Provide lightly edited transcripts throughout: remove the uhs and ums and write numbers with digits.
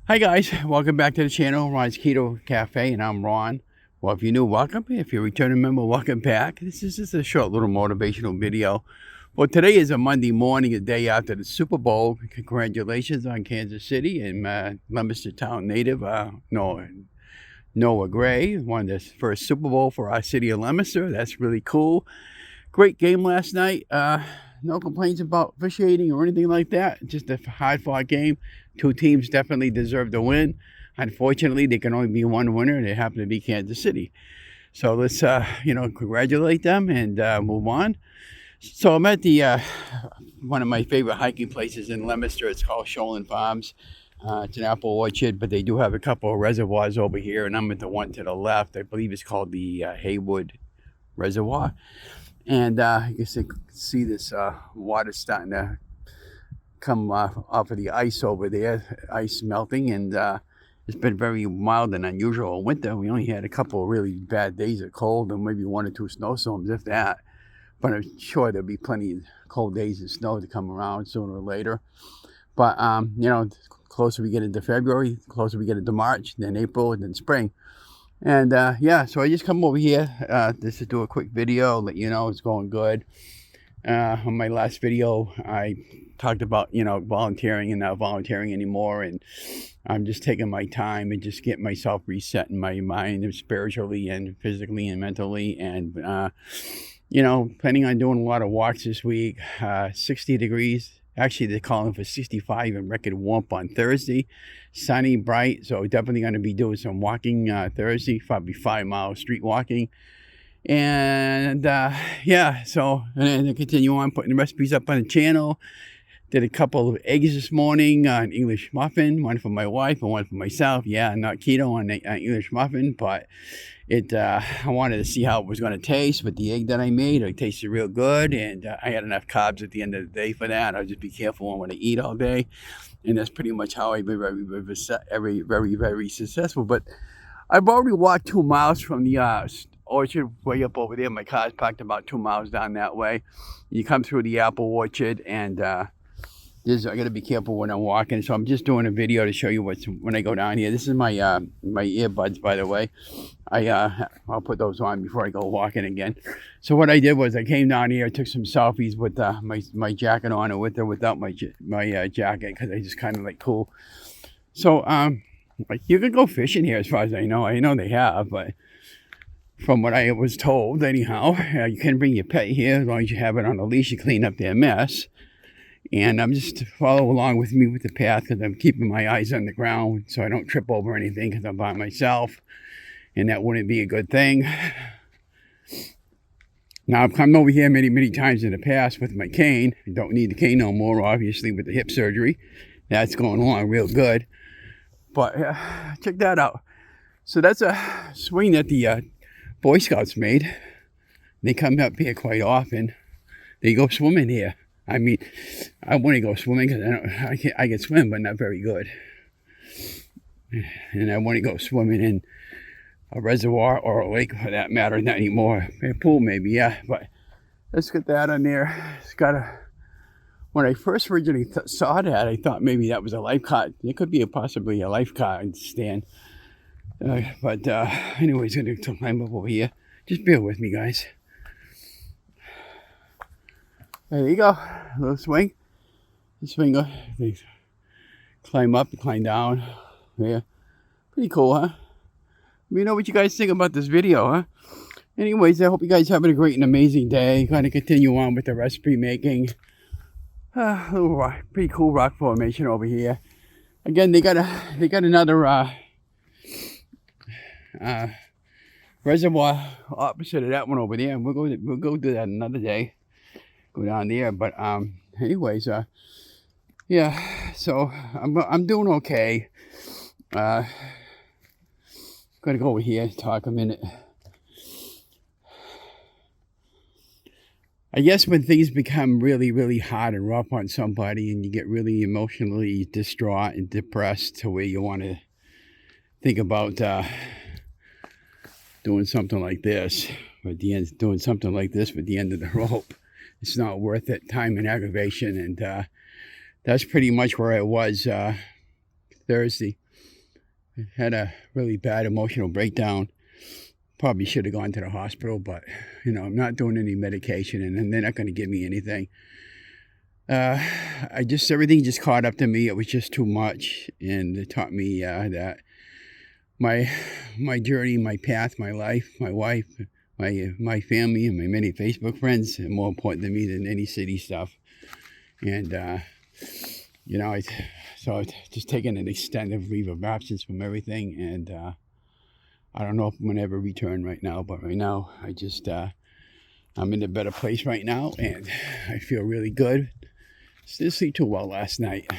Hi guys, welcome back to the channel, Ron's Keto Cafe, and I'm Ron. Well, if you're new, welcome. If you're a returning member, welcome back. This is just a short little motivational video. Well, today is a Monday morning, the day after the Super Bowl. Congratulations on Kansas City and Leominster Town native, Noah Gray won the first Super Bowl for our city of Leominster. That's really cool. Great game last night. No complaints about officiating or anything like that. Just a hard-fought game. Two teams definitely deserve to win. Unfortunately, there can only be one winner, and it happened to be Kansas City. So let's, congratulate them and move on. So I'm at the one of my favorite hiking places in Leominster. It's called Shoalin Farms. It's an apple orchard, but they do have a couple of reservoirs over here, and I'm at the one to the left. I believe it's called the Haywood Reservoir. And I guess you can see this water starting to come off of the ice over there, ice melting, and it's been very mild and unusual winter. We only had a couple of really bad days of cold and maybe one or two snowstorms, if that. But I'm sure there'll be plenty of cold days of snow to come around sooner or later. But, the closer we get into February, the closer we get into March, then April, and then spring. And so I just come over here just to do a quick video, let you know it's going good. On my last video, I talked about, volunteering and not volunteering anymore. And I'm just taking my time and just getting myself reset in my mind, spiritually and physically and mentally. And, planning on doing a lot of walks this week. 60 degrees. Actually, they're calling for 65 and record warmth on Thursday. Sunny, bright, so definitely going to be doing some walking Thursday, probably 5 miles street walking. And so and then continue on putting the recipes up on the channel. Did a couple of eggs this morning, an English muffin, one for my wife and one for myself. Yeah, not keto on the English muffin, but I wanted to see how it was going to taste with the egg that I made. It tasted real good, and I had enough carbs at the end of the day for that. I'll just be careful on what I eat all day, and that's pretty much how I've been very successful. But I've already walked 2 miles from the orchard way up over there. My car's parked about 2 miles down that way. You come through the apple orchard, and I got to be careful when I'm walking, so I'm just doing a video to show you when I go down here. This is my my earbuds, by the way. I'll put those on before I go walking again. So what I did was I came down here, took some selfies with my jacket on and with or without my jacket, because I just kind of like cool. So you can go fishing here as far as I know. I know they have, but from what I was told, anyhow, you can bring your pet here as long as you have it on a leash to clean up their mess. And I'm just follow along with me with the path, because I'm keeping my eyes on the ground so I don't trip over anything, because I'm by myself, and that wouldn't be a good thing. Now, I've come over here many times in the past with my cane. I don't need the cane no more, obviously, with the hip surgery. That's going along real good. But check that out. So that's a swing that the Boy Scouts made. They come up here quite often. They go swimming here. I mean, I want to go swimming because I can swim, but not very good. And I want to go swimming in a reservoir or a lake, for that matter, not anymore. A pool maybe, yeah. But let's get that on there. It's got when I first originally saw that, I thought maybe that was a lifeguard. It could be possibly a lifeguard stand. But anyways, I'm going to climb up over here. Just bear with me, guys. There you go, a little swing. Swing, climb up, climb down. Yeah, pretty cool, huh? Let me know what you guys think about this video, huh? Anyways, I hope you guys having a great and amazing day. Going to continue on with the recipe making. Pretty cool rock formation over here. Again, they got another reservoir opposite of that one over there, and we'll go do that another day. Go down there, but anyways, so I'm doing okay. Gonna go over here, talk a minute. I guess when things become really hard and rough on somebody, and you get really emotionally distraught and depressed to where you want to think about doing something like this, but doing something like this with the end of the rope. It's not worth it, time and aggravation, and that's pretty much where I was Thursday. Had a really bad emotional breakdown. Probably should have gone to the hospital, but, I'm not doing any medication, and they're not going to give me anything. Everything just caught up to me. It was just too much, and it taught me that my journey, my path, my life, my wife, my family, and my many Facebook friends are more important to me than any city stuff. And, so I've just taken an extended leave of absence from everything, and I don't know if I'm going to ever return right now, but right now I'm in a better place right now, and I feel really good. Didn't sleep too well last night.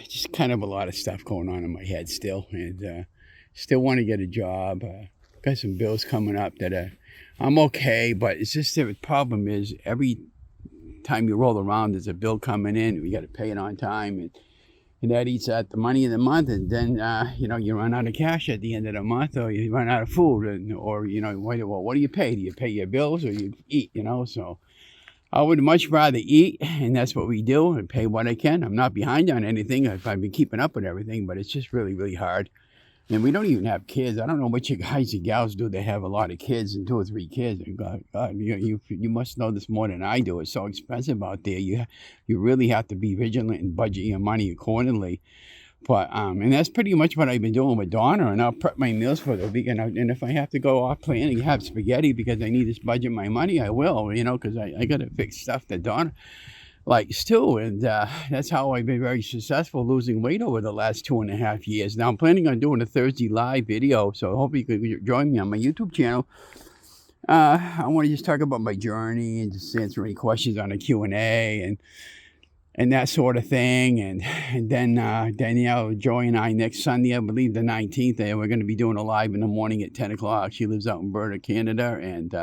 Just kind of a lot of stuff going on in my head still, and still want to get a job. Got some bills coming up that I'm okay, but it's just the problem is every time you roll around, there's a bill coming in. We got to pay it on time, and that eats at the money of the month, and then you run out of cash at the end of the month, or you run out of food, or what do you pay? Do you pay your bills or you eat? So I would much rather eat, and that's what we do, and pay what I can. I'm not behind on anything. I've been keeping up with everything, but it's just really, really hard. And we don't even have kids. I don't know what you guys and gals do. They have a lot of kids and 2 or 3 kids. And God, you must know this more than I do. It's so expensive out there. You really have to be vigilant and budget your money accordingly. But and that's pretty much what I've been doing with Donna. And I'll prep my meals for the week. And if I have to go off plan and have spaghetti because I need to budget my money, I will. Because I got to fix stuff that Donna likes too, and that's how I've been very successful losing weight over the last 2.5 years. Now I'm planning on doing a Thursday live video, so I hope you could join me on my YouTube channel. I want to just talk about my journey and just answer any questions on the Q&A and that sort of thing. And then Daniella Joy and I next Sunday, I believe the 19th, we're going to be doing a live in the morning at 10 o'clock. She lives out in Alberta, Canada, and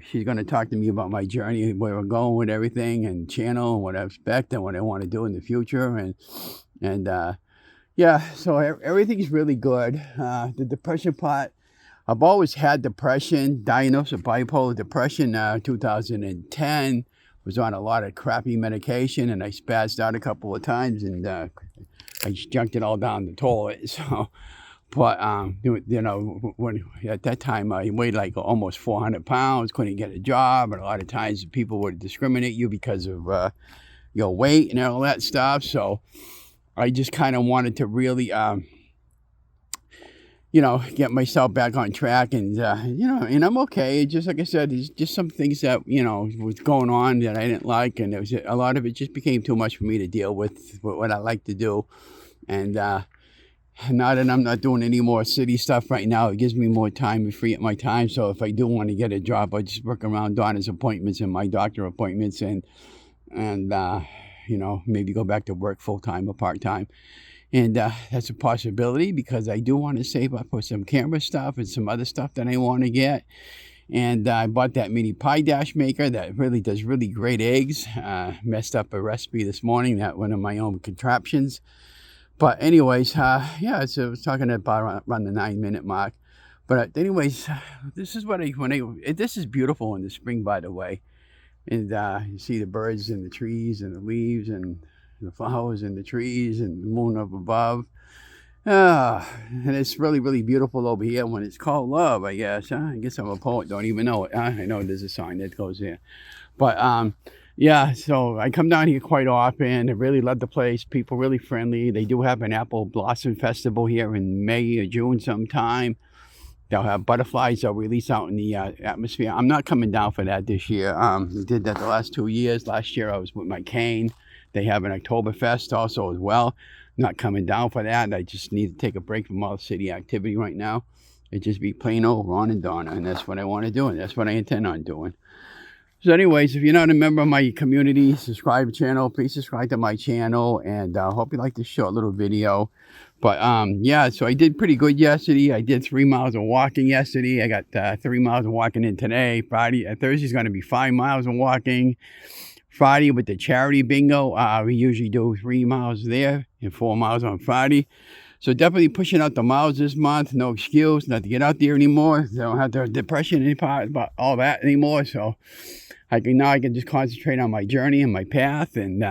she's going to talk to me about my journey, where we're going with everything, and channel, and what I expect, and what I want to do in the future, and so everything's really good. The depression part, I've always had depression, diagnosed with bipolar depression 2010, was on a lot of crappy medication, and I spazzed out a couple of times, and I just junked it all down the toilet, so... But, when at that time I weighed like almost 400 pounds, couldn't get a job, and a lot of times people would discriminate you because of your weight and all that stuff. So I just kind of wanted to really, get myself back on track, and, and I'm okay. Just like I said, there's just some things that, was going on that I didn't like, and a lot of it just became too much for me to deal with what I like to do. And, now that I'm not doing any more city stuff right now, it gives me more time to free up my time. So if I do want to get a job, I just work around Donna's appointments and my doctor appointments, and maybe go back to work full-time or part-time. And that's a possibility, because I do want to save up for some camera stuff and some other stuff that I want to get. And I bought that mini pie dash maker that really does really great eggs. Messed up a recipe this morning, that one of my own contraptions. But anyways, so I was talking about around the 9-minute mark. But anyways, this is this is beautiful in the spring, by the way. And you see the birds and the trees and the leaves and the flowers and the trees and the moon up above. And it's really, really beautiful over here when it's called love, I guess. I guess I'm a poet, don't even know it. I know there's a song that goes there. But so I come down here quite often. I really love the place. People really friendly. They do have an apple blossom festival here in May or June sometime. They'll have butterflies they'll release out in the atmosphere. I'm not coming down for that this year. We did that the last 2 years. Last year I was with my cane. They have an Oktoberfest also as well. Not coming down for that. I just need to take a break from all city activity right now. It just be plain old Ron and Donna, and that's what I want to do, and that's what I intend on doing. So anyways, if you're not a member of my community, subscribe to the channel. Please subscribe to my channel, and I hope you like this short little video. But so I did pretty good yesterday. I did 3 miles of walking yesterday. I got 3 miles of walking in today. Thursday's going to be 5 miles of walking. Friday with the charity bingo, we usually do 3 miles there and 4 miles on Friday. So definitely pushing out the miles this month. No excuse not to get out there anymore. I don't have the depression about all that anymore. So now I can just concentrate on my journey and my path and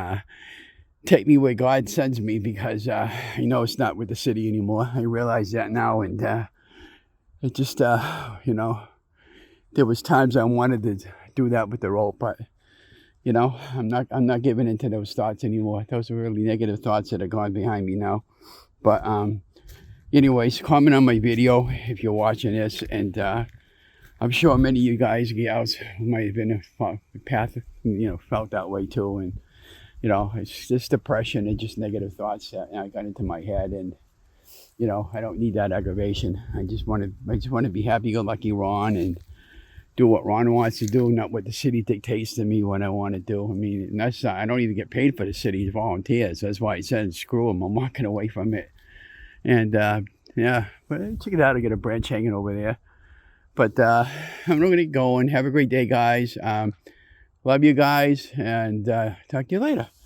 take me where God sends me, because I know it's not with the city anymore. I realize that now, and it just you know, there was times I wanted to do that with the rope, but you know, I'm not giving into those thoughts anymore. Those are really negative thoughts that are gone behind me now. But anyways, comment on my video if you're watching this, and I'm sure many of you guys, gals, might have been a path, you know, felt that way too. And you know, it's just depression and just negative thoughts that got into my head, and you know, I don't need that aggravation. I just want to be happy-go-lucky Ron and do what Ron wants to do, not what the city dictates to me what I want to do. I mean, and that's I don't even get paid for the city's volunteers. That's why I said screw them. I'm walking away from it. And yeah, but check it out. I got a branch hanging over there. But I'm going to get going. Have a great day, guys. Love you guys, and talk to you later.